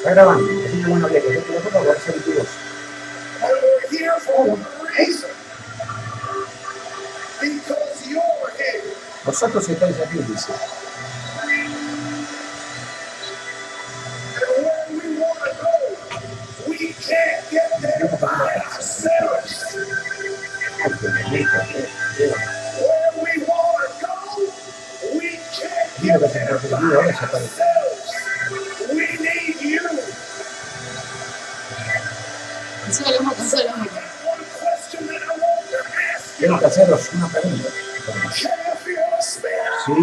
Está grabando, así que bueno, había que hacer la foto para poder ser tu voz. Vosotros estáis aquí, dice. Tengo que haceros una pregunta. Sí.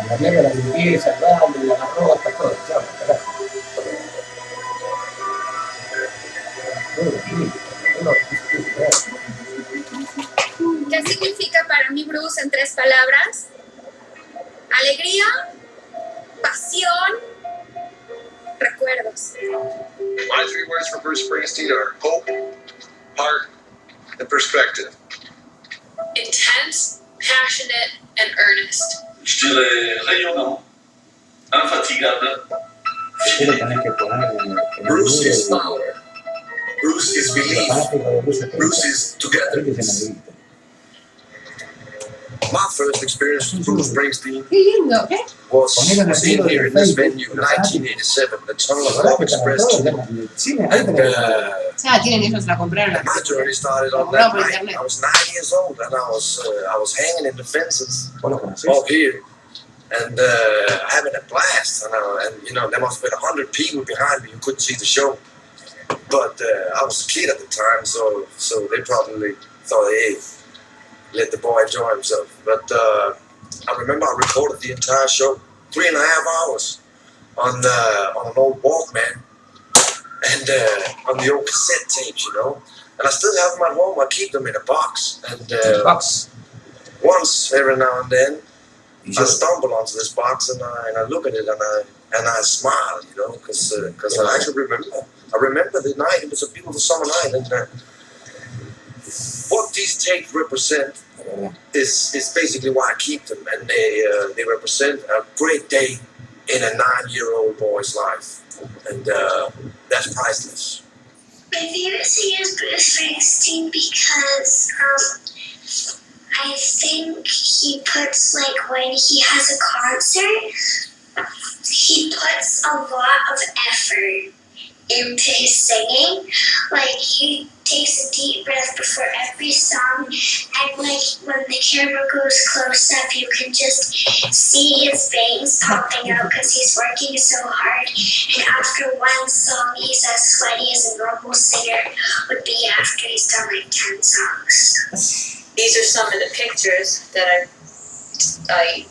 La mierda, la limpieza, el baño, la arroz, hasta todo. Chao, carajo. ¿Qué significa para mí Bruce en 3 palabras? Alegría, pasión, recuerdos. My 3 words for Bruce Springsteen are hope, heart, and perspective. Intense, passionate, and earnest. Je dirais rayonnant, infatigable. Bruce is power. Bruce is belief. Bruce is togetherness. My first experience with Bruce Springsteen was in here in this venue in 1987, the Tunnel of Love Express. And my journey started on that night. I was 9 years old and I was hanging in the fences up here and having a blast. And you know, there must have been 100 people behind me who couldn't see the show. But I was a kid at the time, so they probably thought, hey, let the boy enjoy himself. But I remember I recorded the entire show, 3.5 hours, on an old Walkman and on the old cassette tapes, you know. And I still have them at home. I keep them in a box. And once every now and then, I stumble onto this box and I look at it and I smile, you know, because I actually remember. I remember the night. It was a beautiful summer night, and what these tapes represent is basically why I keep them, and they represent a great day in a 9-year-old boy's life, and that's priceless. My favorite singer is Bruce Springsteen because I think he puts, like, when he has a concert, he puts a lot of effort into his singing. Like, he takes a deep breath before every song, and like when the camera goes close up, you can just see his veins popping out because he's working so hard. And after one song, he's as sweaty as a normal singer would be after he's done like 10 songs. These are some of the pictures that I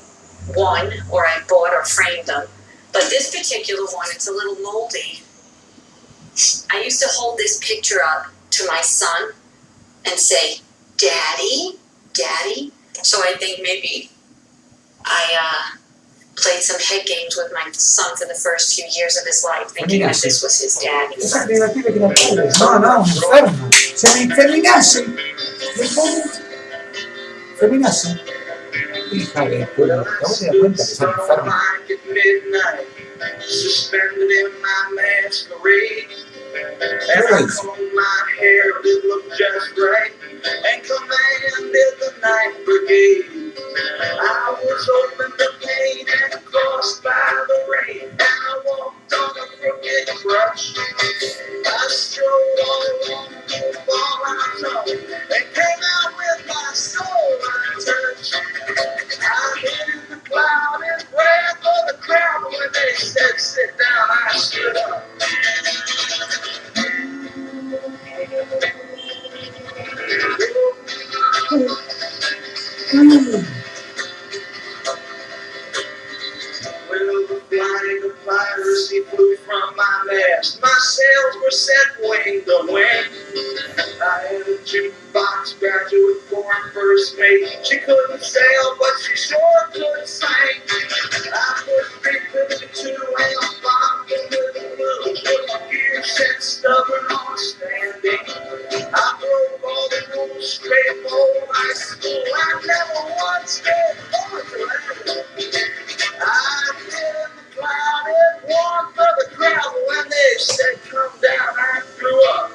won, or I bought or framed them. But this particular one, it's a little moldy. I used to hold this picture up to my son and say, Daddy, Daddy. So I think maybe I played some head games with my son for the first few years of his life, thinking that this was his daddy. No, enfermo. Feminace. Hija de puta, ¿no te das cuenta que son enfermos? Suspended in my masquerade. As I combed my hair, it looked just right, and commanded the night brigade. I was open to pain and crossed by the rain, and I walked on a crooked crutch. I strode all along the ball I tongue, and came out with my soul untouched. I hid in the cloud and prayed for the crowd when they said sit down. I stood up. Well, the flying of piracy flew from my mast. My sails were set wing to wing. I had a jukebox graduate born first mate. She couldn't sail, but she sure could sing. I put big 52 amp bomb into the blue. Put my gear set stubborn on standing. I broke all the rules straight for high school. I never once gave up. I didn't cloud and walk for the crowd when they said come down. I grew up.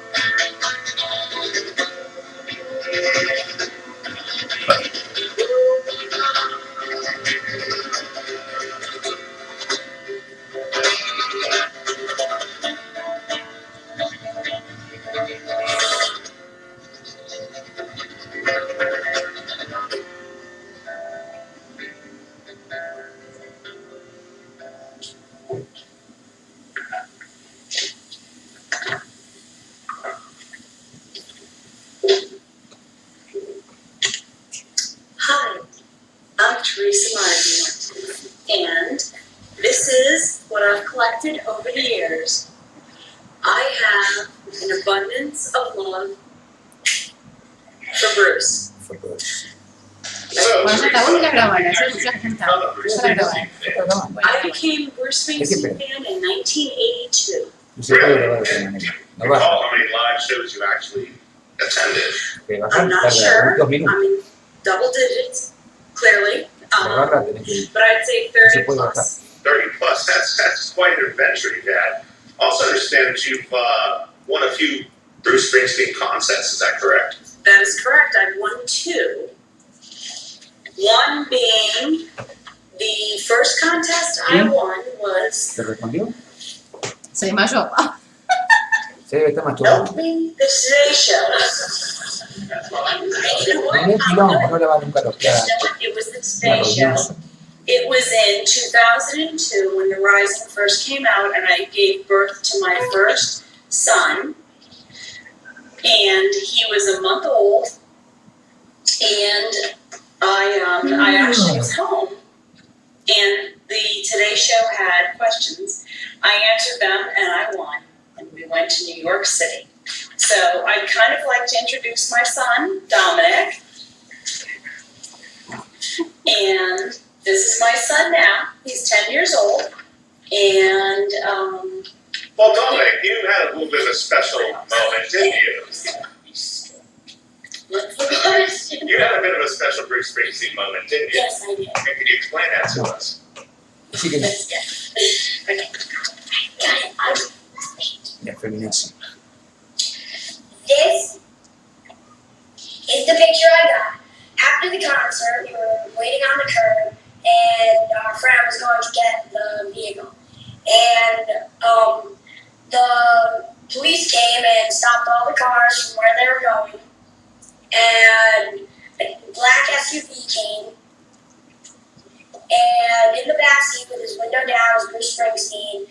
Hi, I'm Teresa Martin, and this is what I've collected over the years. I have an abundance of love for Bruce. Bueno, se acabó de grabar, eso ya está. I became a Bruce Springsteen fan in 1982. Recall how many live shows you actually attended? I'm not sure. I'm in double digits, clearly. But I'd say 30 plus. 30 plus. That's quite an adventure you've had. Also understand that you've won a few Bruce Springsteen contests. Is that correct? That is correct. I've won 2. One being the first contest I won was ¿Te respondió? Se desmayó. Se debe estar masturbando. the Today Show. No le va nunca a los platos. It was the Today Show. It was in 2002 when The Rising first came out, and I gave birth to my first son. And he was a month old, and I actually was home, and the Today Show had questions. I answered them, and I won, and we went to New York City. So I'd kind of like to introduce my son, Dominic, and this is my son now. He's 10 years old, and Well, Dominic, you had a little bit of a special moment, didn't you? You had a bit of a special Bruce Springsteen moment, didn't you? Yes, I did. And can you explain that to us? Así que Okay. ya, feminazi. This is the picture I got. After the concert, we were waiting on the curb, and our friend was going to get the vehicle. And the police came and stopped all the cars from where they were going. And a black SUV came. And in the backseat with his window down was Bruce Springsteen.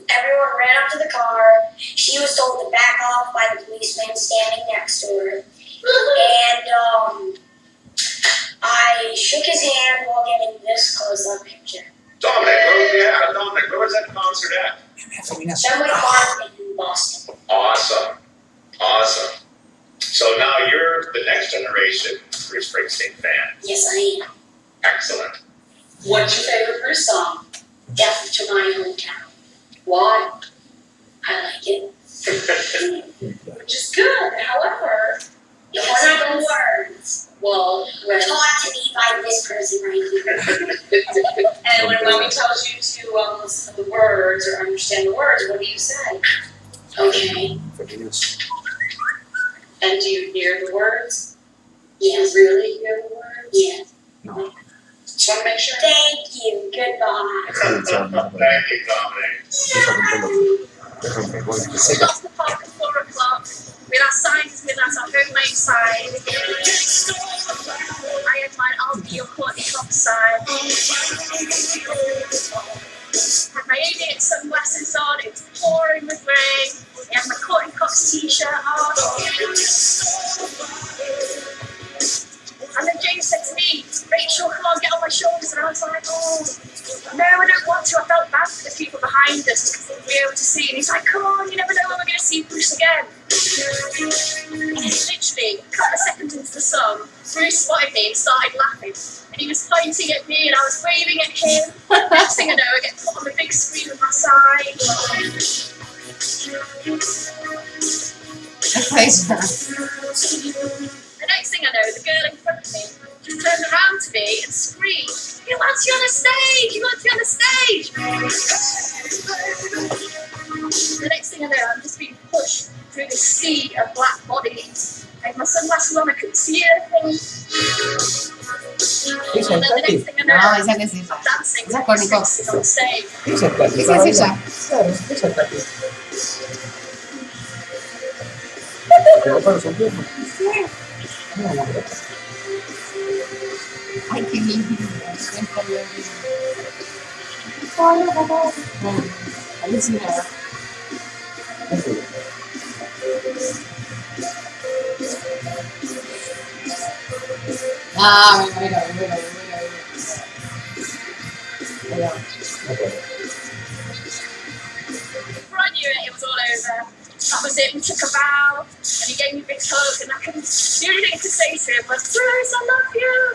Everyone ran up to the car. She was told to back off by the policeman standing next to her. And I shook his hand while getting this close-up picture. Dominic, where was that concert at? Fenway Park in Boston. Awesome. So now you're the next generation Bruce Springsteen fan. Yes, I am. Excellent. What's your favorite Bruce song? Death to my hometown. Why? I like it. Which is good. However, Because of the words well, when taught to me by this person right here. and when mommy tells you to listen to the words or understand the words, what do you say? Okay. And do you hear the words? Yes. You really hear the words? Yes. No. Just want to make sure. Thank you. Goodbye. Thank you, Dominic. Off the park at 4 o'clock with our signs, with our homemade sign. I had my I'll be your Courtney Cox sign. Had my aviator sunglasses on, it was pouring with rain. I had my Courtney Cox t-shirt on. And then James said to me, Rachel, come on, get on my shoulders. And I was like, oh, no, I don't want to. I felt bad for the people behind us because they be able to see. And he's like, come on, you never know when we're going to see Bruce again. And literally, a couple of seconds into the song, Bruce spotted me and started laughing. And he was pointing at me and I was waving at him. Next thing I know, I get put on the big screen on my side. The next thing I know, the girl in front of me just turned around to me and screamed, he wants you on the stage! He wants you on the stage! The next thing I know, I'm just being pushed through this sea of black bodies. I had my sunglasses on, I couldn't see anything. And then the next thing I know, No, esa que sí. I'm dancing Esa to con Bruce Nicole. Springsteen on the stage. Esa es práctica. Esa es ella. Claro, esa es práctica. Pero para los tiempos. No, no, no. Ay, qué lindo. Alucinada. Ah, mira. Before I knew it, it was all over. That was it. We took a bow, and he gave me a big hug, and I couldn't. The only thing to say to him was, Bruce, I love you.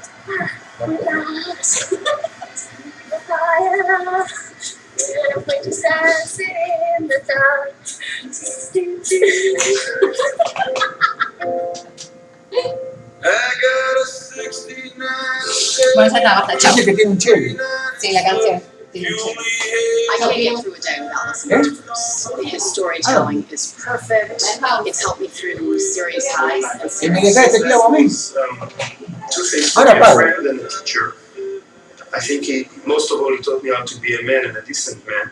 We're just dancing in the dark. I got a 69. Bueno, ya está, basta, chao. Dice que tiene un Chevy. Sí, la canción. Tiene un chévere. I can't get through a day without listening to Bruce. His storytelling is perfect. It's helped me through serious highs and Y me serious dejaste clavo a mí. Two things. Ahora, To be a padre. friend and a teacher. I think most of all, he taught me how to be a man and a decent man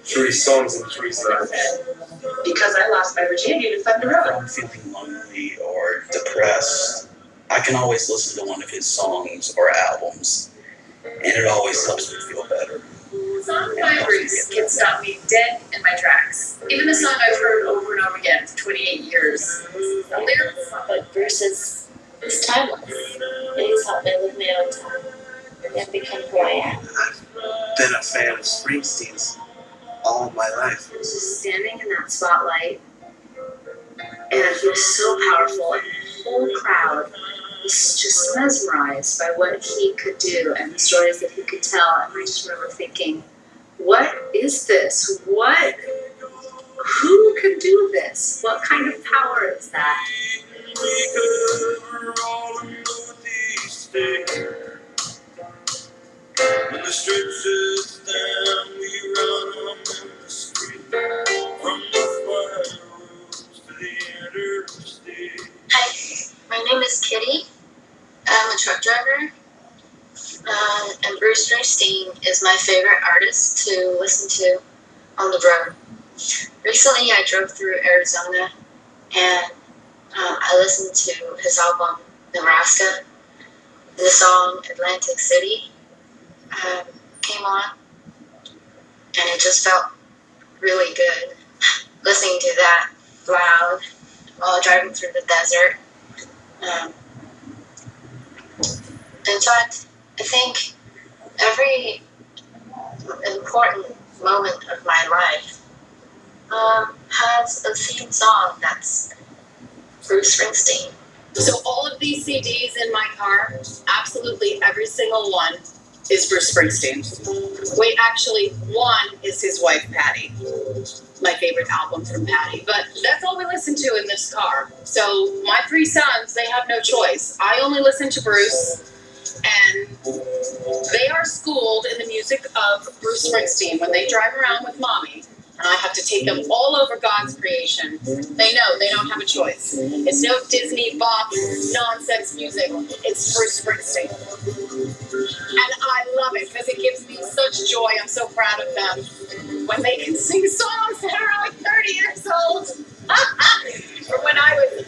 through his songs and through his life. Because I lost my virginity to Thunder Road. I'm feeling lonely or depressed, I can always listen to one of his songs or albums, and it always helps me feel better. A song by Bruce can stop me dead in my tracks. Even a song I've heard over and over again for 28 years. The lyrics, But Bruce is timeless. And he's helped me live my own time and become who I am. I've been a fan of Springsteen's all my life. just standing in that spotlight, and he was so powerful, and the whole crowd was just mesmerized by what he could do and the stories that he could tell. And I just remember thinking, what is this? Who can do this? What kind of power is that? When the street sits down, we run on the street. From the fireworks to the interstate. Hi, my name is Kitty. I'm a truck driver. And Bruce Springsteen is my favorite artist to listen to on the road. Recently, I drove through Arizona and I listened to his album Nebraska. The song Atlantic City came on, and it just felt really good listening to that loud while driving through the desert. In fact, I think every important moment of my life has a theme song that's Bruce Springsteen. So all of these CDs in my car, absolutely every single one is Bruce Springsteen. Wait, actually, one is his wife, Patty. My favorite album from Patty. But that's all we listen to in this car. So my three sons, they have no choice. I only listen to Bruce, and they are schooled in the music of Bruce Springsteen when they drive around with mommy. And I have to take them all over God's creation. They know they don't have a choice. It's no Disney Bop nonsense music. It's Bruce Springsteen. And I love it because it gives me such joy. I'm so proud of them when they can sing songs that are like 30 years old. Or when I was